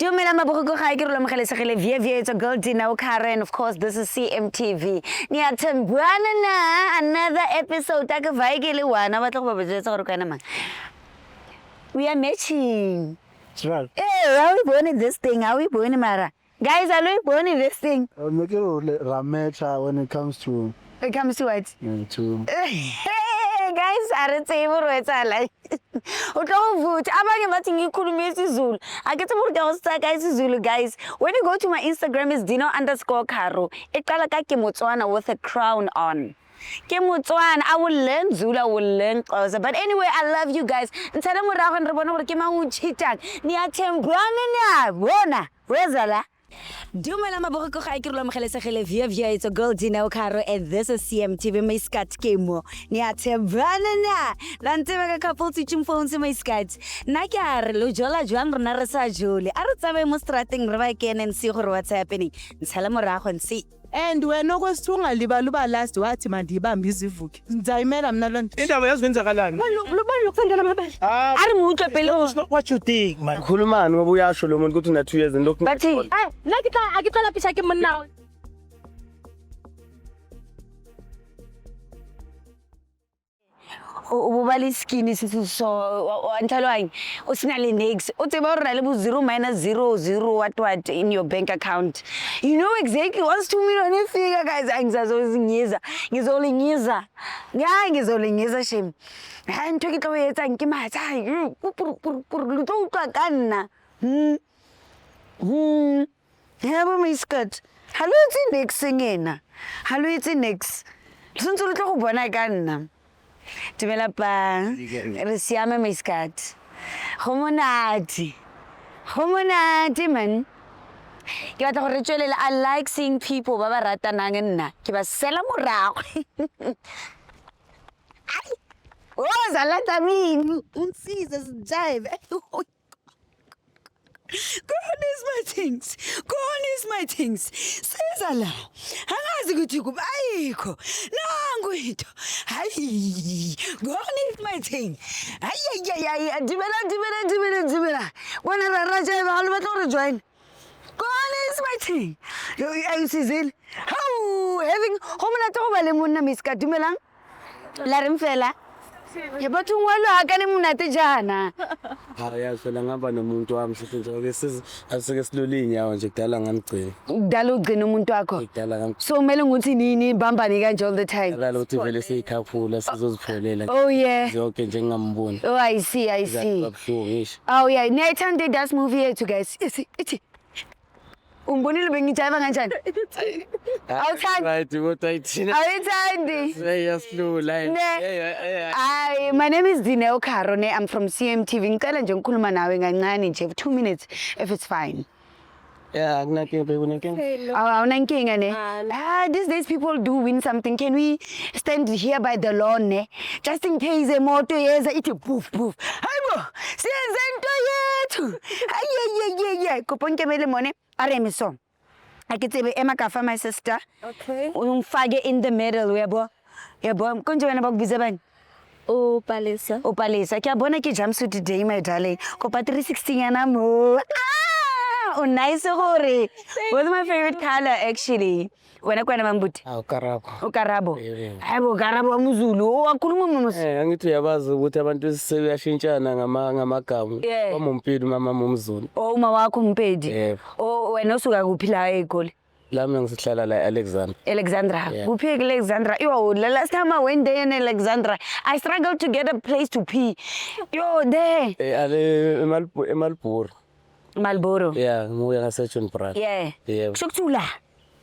Dumela maboko ga ke re lo mogelesegile via it's a girl Dineo Karen, of course this is CMTV. Niyathembana na another episode ka vaigele wana batla go ba botsetsa gore kana man. We are matching. That's right. Hey, how we born this thing? How we born mara? Guys, are we born this thing? Make it Ramecha when it comes to what? to Guys, are tsebo ro etsa like. O tlo vote abanye bathi ngikhuluma isiZulu. Akethe mo re ka guys isiZulu guys. When you go to my Instagram is Dino_Caro. Iqala ka ke Motswana with a crown on. Ke Motswana, I will learn Zulu, I will learn Xhosa. But anyway, I love you guys. Ntsala morago re bona gore ke mang o cheatang. Niyathembana na bona. Rezala. Dumela maboko ga ke re lo mogelesegile via it's a girl Dineo Karo and this is CMTV my scat kemo niyathembana na ntse ka couple teaching phones my scat na ke a re lo jola jwang rena re sa jole a re tsabe mo strateng re ba kene and see gore what's happening ntshala morago nsi. And wena okwesithunga liba last wathi mandibambe izivuki ngizayimela mina loo nto indaba yaziwenzakalani lobani lokufundela amabali Ari mutle pelo what you think man khulumani ngoba uyasho lo muntu ukuthi una 2 years and lokhu bathi nakitla pisha ke monna o ba le skin se so antlhalwang o sina le next o tseba re le bo 0 minus 0 what in your bank account. You know exactly what's 2 million figure guys angizazozingiza ngizolingiza ngizolingiza shem ha ntwe ke tlo etsa nke matsa lo tlo utlwa ka nna yabo my skirt hallo itse next ngena hallo itse next sontse lo tlo go bona ka nna. Dumela pa re siame my scat go monate man ke batla gore tswelela. I like seeing people ba ba ratanang nna ke ba sela morago oh zalata mini unsize sijive. Gone is my things seza la angazi ukuthi kuba ayikho nangu into hayi gone is my thing hayi dibela bona raja ba lo batla re join. Gone is my thing ayisizile how having homona to ba le monna miska dumelang la re mfela ye batho ngwalo akane monate jana phela ngaba nomuntu wami sithi nje asike silule inyawo nje kudala ngamgcina kudala ugcina umuntu wakho kudala ngamgcina so kumele ukuthi nini bambani kanje all the time la ukuthi vele siyikhaphula sizozipholela oh yeah zonke nje ngingamboni oh I see babhlungu ngisho oh yeah niyayithanda das movie yethu guys ithi umbonile bengijayiva kanjani awuthandi right what I thina awuthandi seyasilula Hi, my name is Dineo Karo. I'm from CMTV. Ngicela nje ngikhuluma nawe kancane nje 2 minutes if it's fine. yeah akunankinga bekunenkinga Awunankinga ne? These days people do win something. Can we stand here by the lawn ne? Just in case a motor yeza ithi poof. Hayibo, siyenze into yethu. Aye. Kuponkemele mone. Areme song. Akitsebe emakafa my sister. okay Ungifake in the middle uyabo. Yabo, konje wena bakubiza bani? Palesa Opalesa, ke a bona ke jumpsuit today my darling. Kopa 316 yana mo. Oh nice gore. What's my favorite color actually? Wena kwena mambuti. awukarabo Ukarabo. Yeah. Hayibo karabo wamzulu. Wakhuluma mama. angithi uyabazi ukuthi abantu sebeyashintshana ngamagama Yeah. wamumpilo mama momzulu Oh uma wakho umpedi. yebo Oh wena usuka kuphi la eGoli? lami ngisihlala la Alexander Alexandra. Yeah. Kuphi Alexandra? Yo, the last time I went there in Alexandra, I struggled to get a place to pee. Yo, there. ale emalboro Marlboro. yeah nguya ngaseJohn Brand Yeah. yebo Kushokthula.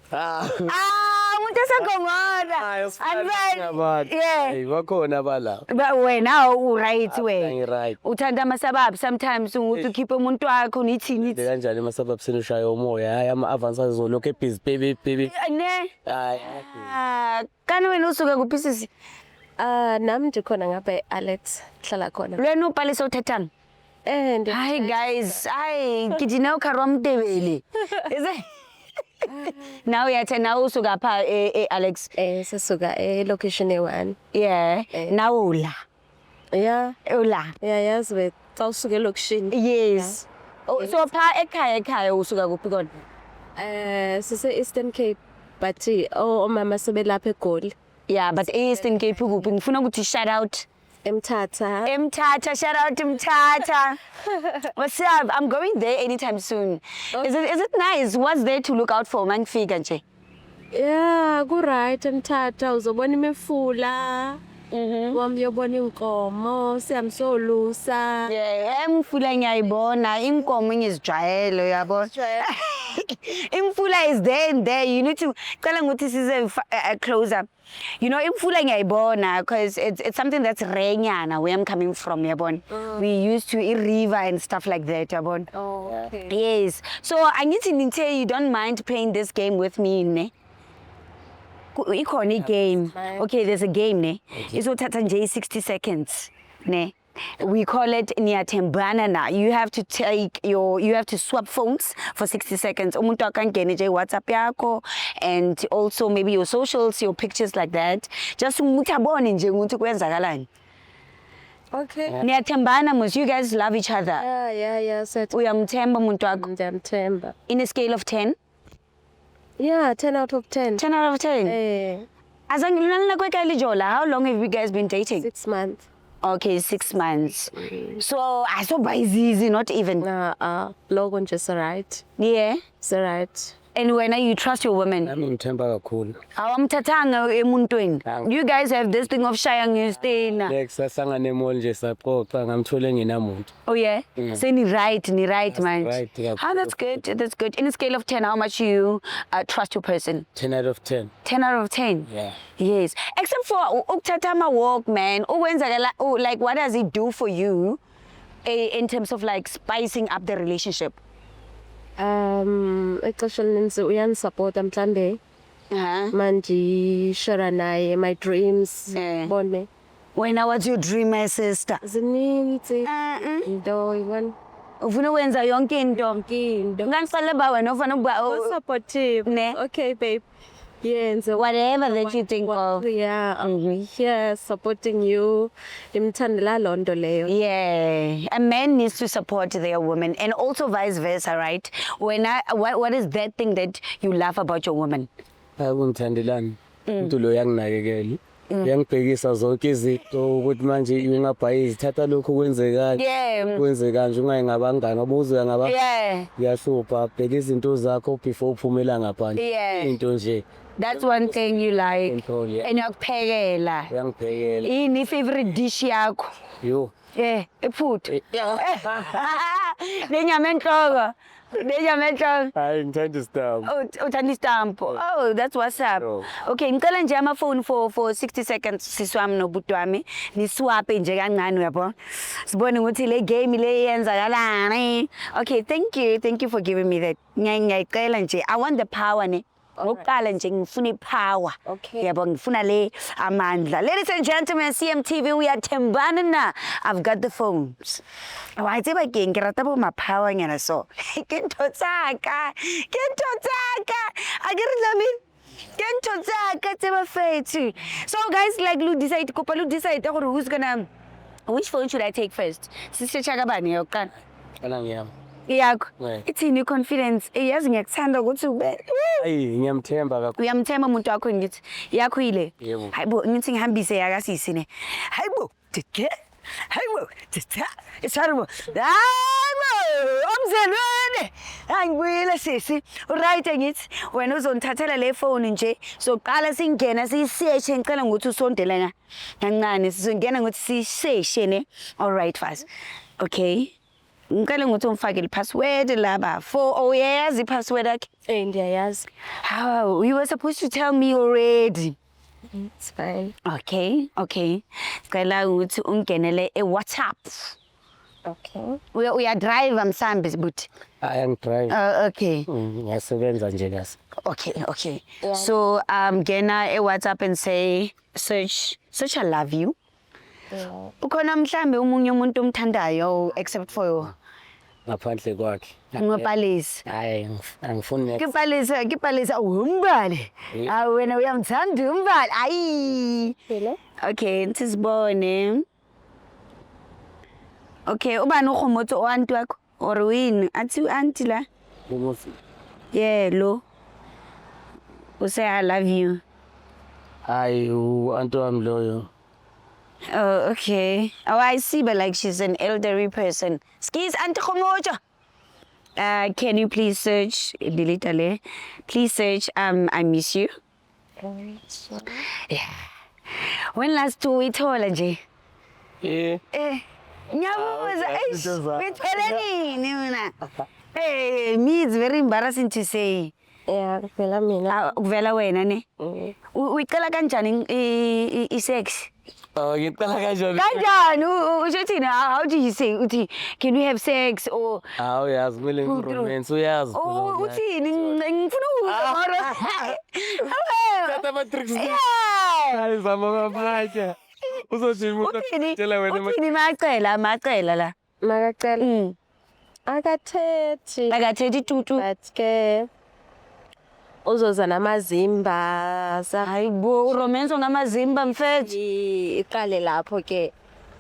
Umuntu esagongona. Anifani. Yeah. hey bakhona bala Ba wena right we. right Uthanda amasababu sometimes ukuthi ukhiphe umuntu wakho nithini. le kanjani masabab sinushaya umoya hayi ama advance zolokho ebhizi baby Ne? hayi Kana wena usuka kuphi sisi? nami nje khona ngapha Alex hlala khona Lwena upalisa uthethana. Hi guys. Hi, Dineo Karo Mdebele. Is it? Now yathi now usuka pha Alex. sisuka location e1 Yeah. Now ula. yeah Ula. yazi xa usuke elokishini Yes. Oh, so pha ekhaya usuka kuphi kona? Sise Eastern Cape, but omama sebelapha eGoli. Yeah, but Eastern Cape kuphi? Ngifuna ukuthi shout out Emthatha. Mthatha, shout out to Mthatha. What's up? I'm going there anytime soon. Is it nice? What's there to look out for mangifika nje? Yeah, ku right Emthatha uzobona imifula. Wamyobona inkomo, siyamsolusa. Yeah, imfula ngiyayibona, inkomo ngizijwayele uyabona. Imfula is there and there. You need to cala ukuthi size closer. You know, imfula ngiyayibona because it's something that's rare nyana where I'm coming from, yabona. We used to river and stuff like that, yabona. Oh, okay. Yes. So angithi nithe you don't mind playing this game with me, ne? Ikhona game. Okay, there's a game, ne? Izothatha nje 60 seconds, ne? We call it niyathembana na. You have to swap phones for 60 seconds. Umuntu akangena nje WhatsApp yakho and also maybe your socials, your pictures like that. Just umuntu abone nje ukuthi kwenzakalani. Okay. Niyathembana must you guys love each other. Yeah, set. Uyamthemba umuntu wakho Ndiyamthemba. in a scale of 10? Yeah, 10 out of 10. 10 out of 10. Azange lunalina kweka lijola. How long have you guys been dating? 6 months. Okay, 6 months. So, I saw by easy, not even. Logo nje right. Yeah. Right. And when you trust your woman? ngimthemba kakhulu. Awamthathanga emuntweni. You guys have this thing of shaya ngestina. Next sasangane mall nje saxoxa ngamthole ngenamuntu. Oh yeah. Say ni right man. Right, yeah. Oh, that's good. That's good. In a scale of 10, how much you trust your person? 10 out of 10. 10 out of 10. Yeah. Yes. Except for ukuthatha ama walk, man. Like what does it do for you in terms of like spicing up the relationship? Ixesha elinintsi uyanisupport mhlambe manje share naye my dreams bone. What's your dream, my sister? Zininzi into yibona Ufuna ukwenza yonke into. Ngangifanele ba wena ufana ukuba supportive. Ne? Okay babe. Yes, Whatever that you think of. Yeah, I'm here supporting you. Ndimthandela lonto leyo. Yeah, a man needs to support their woman and also vice versa, right? What is that thing that you love about your woman? Ungithandelani. Umuntu lo yanginakekela. Uyangibhekisa zonke izinto ukuthi manje ingabhayizi thatha lokho kwenzekani. Yeah. Kwenze kanje ungayingabangani obuzo ngaba. Yeah. Yahlupha bheka izinto zakho before uphumela ngaphandle. Yeah. Into nje. That's one thing you like. Control, yeah. And uyakuphekela. Uyangibhekela. Ini favorite dish yakho? Yo. Yeah, iphuthu. Nenyama enhloko. Hayi ngithanda istamp. Oh, uthanda istampo. Oh, that's what's up. Oh. Okay, ngicela nje ama phone for 60 seconds siswami nobhuti wami. Ni swap nje kancane uyabo. Sibone ukuthi le game le yenzakalani. Okay, thank you for giving me that. Ngiyacela nje. I want the power ne. Ngokuqala nje ngifuna ipower. Okay. Yabo ngifuna le amandla. Ladies and gentlemen, CMTV we are thembana na. I've got the phones. Wa tseba ke rata bo ma power nyana so. Ke ntho tsaka. A ke re lamin. Ke ntho tsaka tseba fethu. So guys, like lu decide gore who's gonna which phone should I take first? Sister Chakabani yokuqala. Kana ngiyami. Yakho. Yeah. Ithini confidence? Yazi ngiyakuthanda ukuthi ube. Hayi ngiyamthemba kakhulu. Uyamthemba umuntu wakho ngithi yakho ile. Yebo. Hayibo ngithi ngihambise yakasisi ne. Hayibo tike. Hayibo tita. Isarbo. Hayibo umzelwane. Angibuyile sisi. Right ngithi wena uzongithathela le phone nje. So qala singena sisearch ngicela ukuthi usondela kancane sizongena ukuthi sisearch ne. All right fast. Okay. Ngicela ukuthi umfake ipassword laba for yazi ipassword yakhe. Ndiyayazi. How you were supposed to tell me already. It's fine. Okay. Ngicela ukuthi ungenele eWhatsApp. Okay. Uya drive mhlambi but Hayi angidrive. okay. Ngiyasebenza nje kasi. Okay. Yeah. So gena eWhatsApp and say search I love you. Ukhona mhlambe umunye umuntu omthandayo except for you. Ngaphandle kwakhe. Ngapalisi. Hayi angifuni. Kipalisa umbali. Wena uyamthanda umbali. Ayi. Okay, ntisibone. Okay, ubani ukhomotho owantu wakho? or win athi auntie la yeah lo say I love you. Hayi anto wami loyo. Oh, okay. Oh, I see, but like she's an elderly person. Skis auntie Khomojo. Can you please search delete ale? Please search I miss you. Yeah. When last we told nje? Nyabuza ngithele nini mina? Hey, me it's very embarrassing to say. Yeah, kuvela mina. Kuvela wena ne? Uyicela kanjani I-sex? Ngicela kanjani? Kanjani? Usho thina how do you say uthi can we have sex or Uyazi kumele ngiromance uyazi. Uthini ngifuna ukuzora. Tata matrix. Yeah. Hayi zama maphatsha. Uzothi umuntu utshela wena uthini macela la. Makacela. Akathethi. Akathethi tutu. But ke uzoza namazimba Hayibo romance ngamazimba mfethu. iqale lapho ke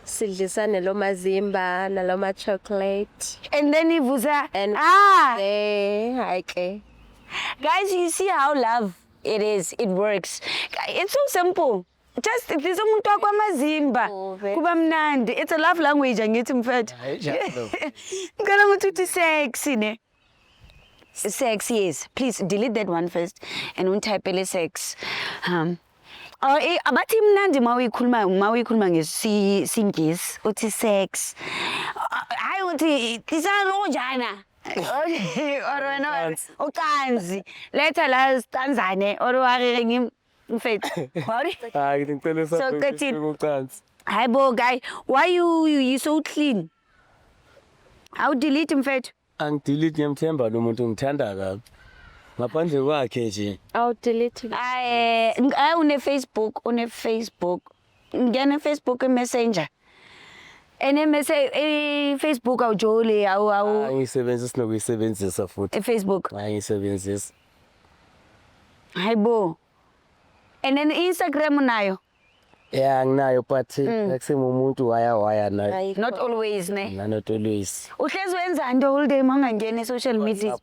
sidlisane lo mazimba naloma chocolate And then ivuza and hayi ke guys, you see how love it is, it works. It's so simple. Just there's umuntu wakwamazimba kuba mnandi. It's a love language angithi mfethu. Ngicela ukuthi uthi sexy ne. Sex, yes. Please delete that one first and untypele sex. Abathi mnandi mawikhuluma ngesingisi uthi sex. Hayi uthi tisalojana. Or wena ucanzi. Letha la stanzane or wari mfethu. Hayi ngicela ucanzi. Hayibo guy, why you so clean? How delete mfethu? Angidelete ngiyamthemba lo muntu ngithanda kabi. Ngaphandle kwakhe nje. I'll delete it. Une Facebook. Ngena Facebook Messenger. Facebook awujoli awu Ngisebenzisa nokuyisebenzisa futhi. Facebook. Ngisebenzisa. Hayibo. And then Instagram nayo. Yeah, nginayo but akusemumuntu waya nayo. Not always ne. Not always. Uhlezi wenzani the whole day mangangena social media?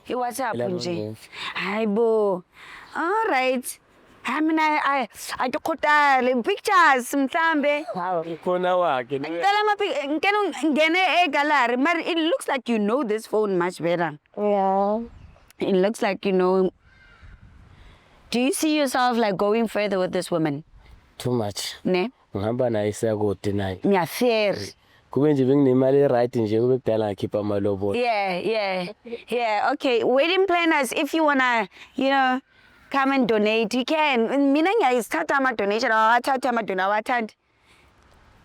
WhatsApp nje. Hayibo. All right. I tokhotale pictures mhlambe. Khona wakhe. Ngicela ngene gallery, but it looks like you know this phone much better. Yeah. It looks like you know. Do you see yourself like going further with this woman? Too much. Ne? Ngihamba naye siyakude naye. Ngiyafair. Kube nje benginemali right nje kube kudala ngikhipha amalobolo. Yeah. Okay, wedding planners, if you wanna, come and donate, you can. Mina ngiyayithatha ama donation, awathatha ama donation awathandi.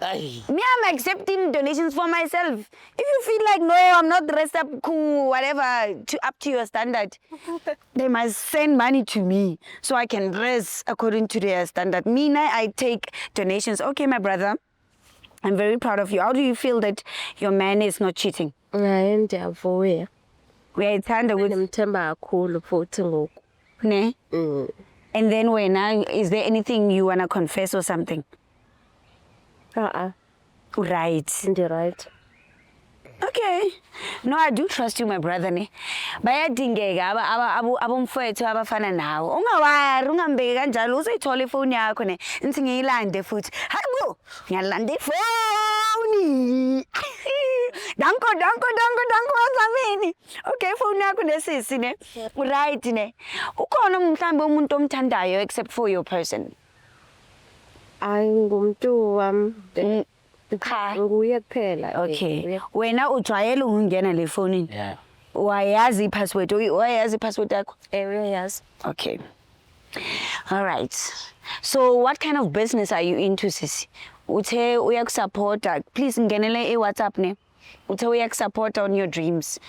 Me, I'm accepting donations for myself. If you feel like, no, I'm not dressed up cool, whatever, up to your standard, they must send money to me so I can dress according to their standard. Me, I take donations. Okay, my brother, I'm very proud of you. How do you feel that your man is not cheating? Ndiyavuya. Uyayithanda ukuthi ngimthemba kakhulu futhi ngoku. Ne? And then is there anything you want to confess or something? Right. Right. Okay. No, I do trust you, my brother ne. Bayadingeka abomfowethu abafana nawe. Ungawari ungambeki kanjalo usayithola ifoni yakho ne. Nithi ngiyilande futhi. Hayibo, ngiyalanda ifoni. Danko wazamini. Okay, phone yakho nesisi ne. Right ne. Ukhona mhlambe umuntu omthandayo except for your person. Ngumuntu wami. Cha. Nguye kuphela. Okay. Wena ujwayele ukungena le phone? Yeah. Wayazi password? Wayazi password yakho? Yes. Okay. All right. So what kind of business are you into, sisi? Uthe uyakusupporta. Please ngenele WhatsApp ne. Uthe uyakusupporta on your dreams.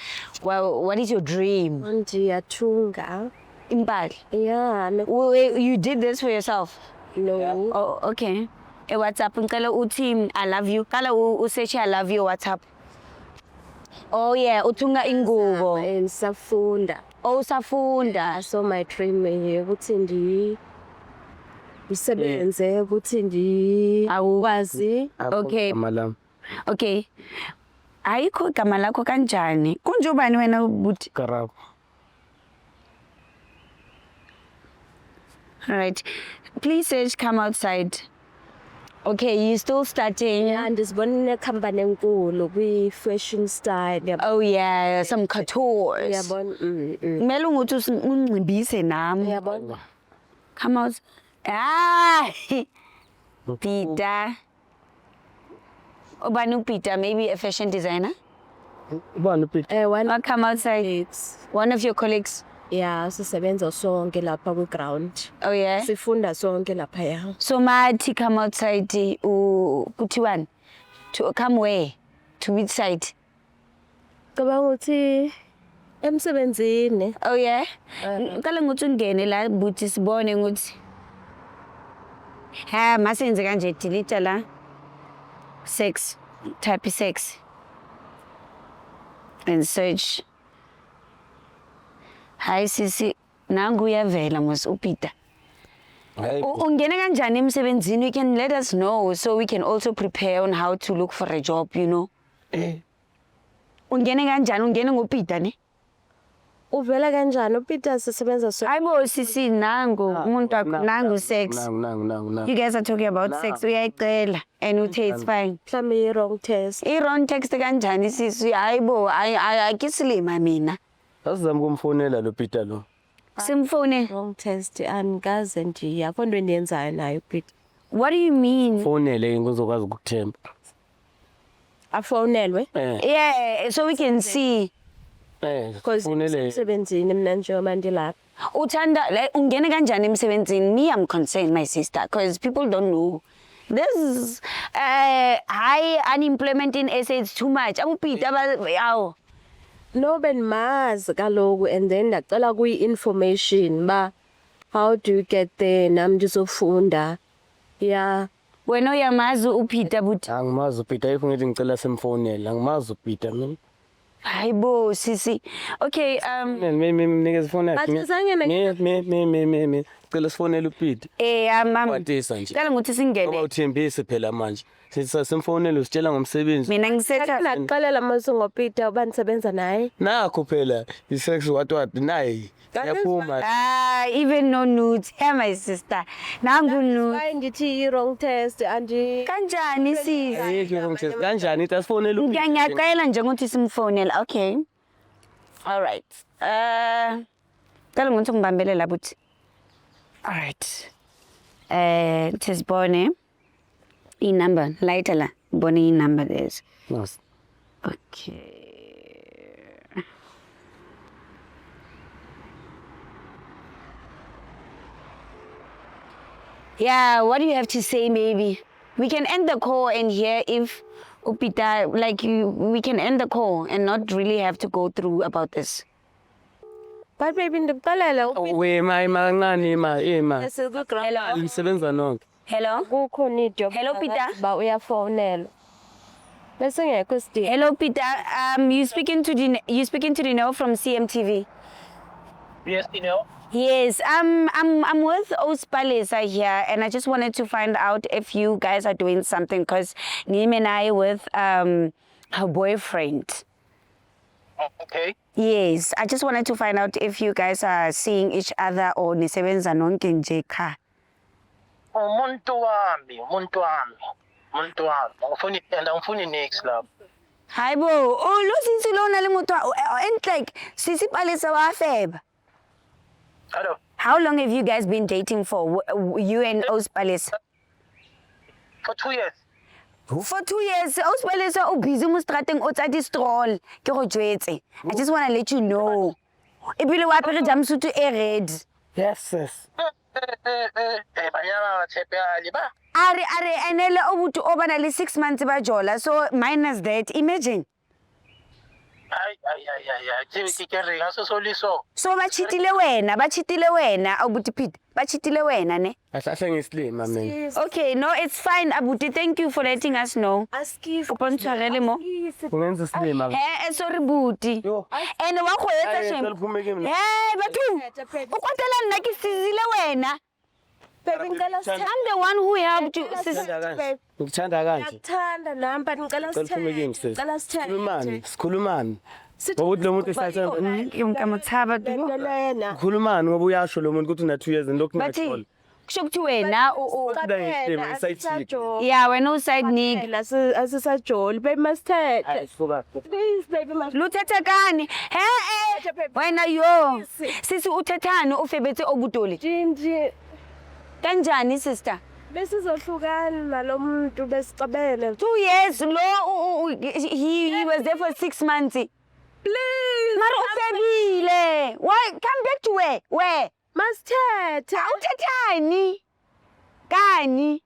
Well, what is your dream? Ndiyathunga. Impahla. Yeah. You did this for yourself? No. Oh, okay. WhatsApp ngicela uthi I love you. Kala usearch I love you WhatsApp. Oh yeah, uthunga ingubo. Safunda. Oh, safunda. So my dream ukuthi ngisebenze ukuthi awukwazi. Okay. Okay. Ayikho igama lakho kanjani? Kunjobani wena ubuthi? Karabo. All right. Please search come outside. Okay, you still studying? Yeah, ndizibonile company enkulu kwi-fashion style. Oh yeah, some couture. Uyabona? Kumele ukuthi ungincibise nami. Uyabona? Come out. Ah! Peter. Ubani uPeter, maybe a fashion designer? Ubani uPeter? One Or come outside. colleagues. One of your colleagues. Yeah, sisebenza sonke lapha kwi-ground. Oh yeah. Sifunda sonke lapha ya. So mathi come outside kuthiwani? To come where? To which side? Cabanga ukuthi emsebenzini. Oh yeah. Ngicela ukuthi ungene la buthi sibone ukuthi. Ha, masenze kanje delete la. Sex. Type sex. And search. Hi sisi, nangu uyavela mos uPeter. Hayi. Ungene kanjani emsebenzini? You can let us know so we can also prepare on how to look for a job, you know. Ungene kanjani? Ungene ngoPeter ne? Uvela kanjani uPeter sisebenza so. Hayibo sisi nangu umuntu wakho nangu sex. Nangu. You guys are talking about sex. Uyayicela and uthe it's fine. Mhlawumbe i-wrong test. I-wrong text kanjani sisi? Hayibo akisilima mina. Asizama kumfonela lo Peter lo. Simfone. Wrong test angikaze nje akho into endiyenzayo nayo uPeter. What do you mean? Fonele ngizokwazi ukuthemba. Afonelwe Yeah, so we can see. because Fonele. emsebenzini mina njengoba ndilapha. Uthanda like ungene kanjani emsebenzini? Me I'm concerned my sister because people don't know. This is high unemployment in SA, it's too much. Peter awu. No bendimazi kaloku and then ndacela kuyi-information ba how do you get there nam ndizofunda. Yeah. Wena uyamazi uPeter but Angimazi uPeter if ngithi ngicela simfonele. Angimazi uPeter mina. hayibo sisi. Okay, Mnikeza ifoni yakhe. Bathi zange Me. Cela sifonele uPeter. Kwatisa nje. Cela ukuthi singene. Ngoba uthembise phela manje. Simfonele usitshela ngomsebenzi. Mina ngisetha nakuxelela mase ngoPeter uba ndisebenza naye. Nakho phela isex what nayi. Yaphuma. Even no nudes. Yeah, my sister. Nangu nudes. Hayi ndithi i-wrong test Kanjani sisi? Kanjani ithi asifonele uPeter. Ngiyacela nje ukuthi simfonele. Okay. All right. Cela ukuthi ngibambele la buthi. All right. Tisibone i-number. Later la. Bone i-number there's. Yes. Okay. Yeah, what do you have to say, maybe? We can end the call and hear if uPeter, like we can end the call and not really have to go through about this. but baby ndikuxelela Wema kancane ima. Hello. Nisebenza nonke. Hello? kukhona ijob Hello, Peter. ba uyafonelwa bese ngekho sidingo. Hello, Peter. You speaking to Dino from CMTV? Yes, you know. Yes, I'm with Ospalesa here, and I just wanted to find out if you guys are doing something, because Nim and I with her boyfriend. Okay. Yes, I just wanted to find out if you guys are seeing each other or nisebenza nonke nje kha. Umuntu wami. Angifuni next lapho. Hayibo, oh lo sisi lo na le motho and like sisi Palesa wa feba. Hello. How long have you guys been dating for? You and Ospalesa? For 2 years. For 2 years, Ospalesa o busy mo strateng o tsa di stroll. Ke go jwetse. I just want to let you know. Ebile wa apere jumpsuit e red. Yes. Banyana tshepe ba. Are enele obutu obana le 6 months ba jola. So minus that, imagine. Ay. Ke re ga se soliso. So ba cheatile wena, abuti Pete. Ba cheatile wena ne. Ahlahle ngisilima mina. Okay, no, it's fine, abuti. Thank you for letting us know. Askive. Upontshwarele mo. Ungenza isilima. Sorry buti. Yo. And wa go etsa Hayi, shem. seliphume ke mina. Batho. O kwatela nna ke sizile wena. Baby ngicela I'm the one who helped you. Sis. Ngikuthanda kanje. Ngiyakuthanda nami but ngicela Uphume kimi sis. Ngicela sithethe. Sikhulumani. Ngokuthi lo muntu ehlala Ngiyamthaba tu. Lena. khulumani ngoba uyasho lo muntu ukuthi una 2 years lokhu Bathi ngiyakholwa. kusho ukuthi wena yeah wena uside nig. Asisajoli baby masithethe. Ayisuka. Please baby masithethe. Luthethe kani? Wena yo. Sisi uthethani ufebethe obutoli? Jinji. Kanjani sister? Besizohlukana nalomuntu besicabele. 2 years lo he was there for 6 months. Please. Mara ufebile. Why come back to where? Where? Masithethe. Awuthethani? Kani?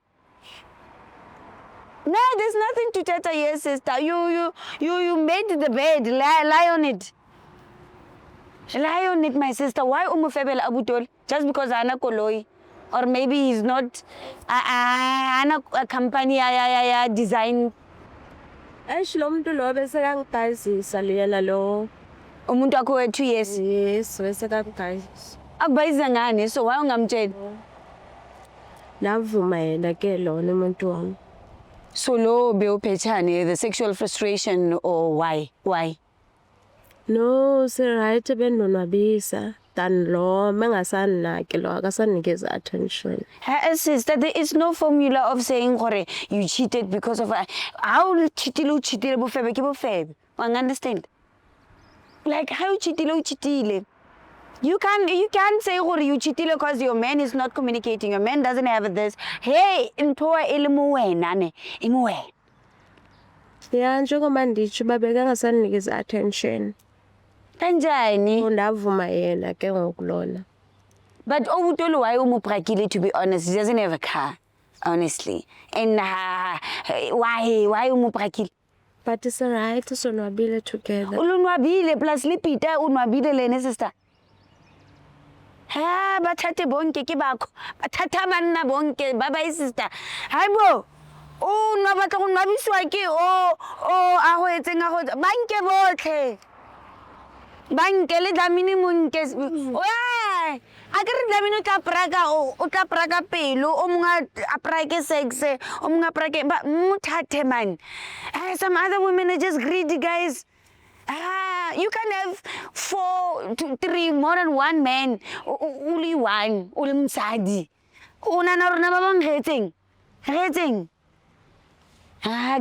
No, there's nothing to teta here, sister. You made the bed. Lie on it. Lie on it, my sister. Why umufebela abutol? Just because ana koloi, or maybe he's not ana a company ya design. Eish lo muntu lo bese kangibhayizisa liyena lo. Umuntu wakho we 2 years. Yes, bese kangibhayizisa. Akubhayiza ngani? So why ungamtshela? Navuma yena ke lona umuntu wami. So lo bewuphethane the sexual frustration or why? Why? No, right benonwabisa. Than lo mengasanake lo akasanikeza attention. Sister, there is no formula of saying gore you cheated because of how cheatile bofebe ke bofebe. You understand? Like how you cheatile. You can't say gore you cheated because your man is not communicating. Your man doesn't have this. Hey, into elimu wena ne imwe. Yeah, njengoba nditsho babeka ngasanikeza attention. Kanjani? Undavuma yena ke ngokulona. But obutolo why umuprakile, to be honest, he doesn't have a car, honestly. And why umuprakile? But it's alright, sonwabile together. Ulunwabile plus lipita unwabile lene sister. Ha bathathe bonke ke bakho. Bathatha banna bonke baba sister. Hayibo. Unwabatla unwabiswa ke aho etseng aho banke botlhe. Banke le damini monke. Oya. Akere damini o tla praga pelo o monga a prake sex o monga prake muthathe man. Some other women are just greedy, guys. You can have 4 to 3 more than one man. Only one. Uli msadi. Una na rona ba bang hating.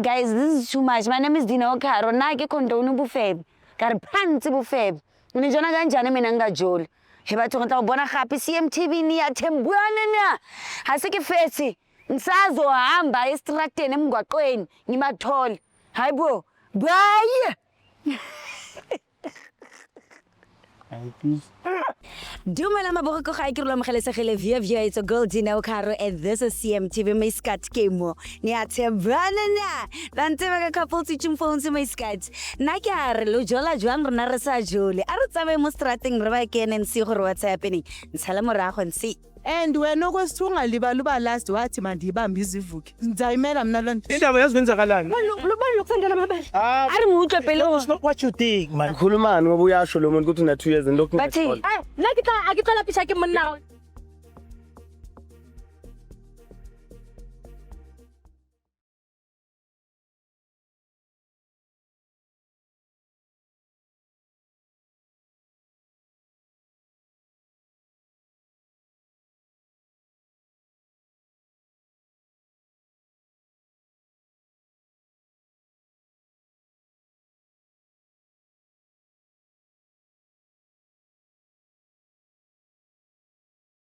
Guys, this is too much. My name is Dina Okaro. Na ke condone bofebe. Ka re phantsi bofebe. Ni jona kanjani mina ngajoli. He batho ngata bona gape CMTV ni ya Thembuana na. Ha se ke fetsi. Ngisazohamba estrateni emgwaqweni ngimathole. Hayibo. Bye. Dumela maboko ga ke re lo mogelesegele via it's a girl Dina Okaro and this is CMTV my scat kemo ni a Thembana na lantse ba ka couple teaching phones my scat na ke a re lo jola jwang rena re sa jole a re tsabe mo strateng re ba kene nsi gore what's happening ntshala morago nsi. And wena okwesithu ungalibaluba last wathi mandiyibambe izivuki ngizayimela mina loo nto. Indaba yazivenzakalani? Lubani lokusendela amabele. Ari mutle pelo. It's not what you think, man. Khulumani ngoba uyasho lo muntu ukuthi una 2 years lokhu Bathi ngiyakholwa. Nakita akithola pisha ke monna.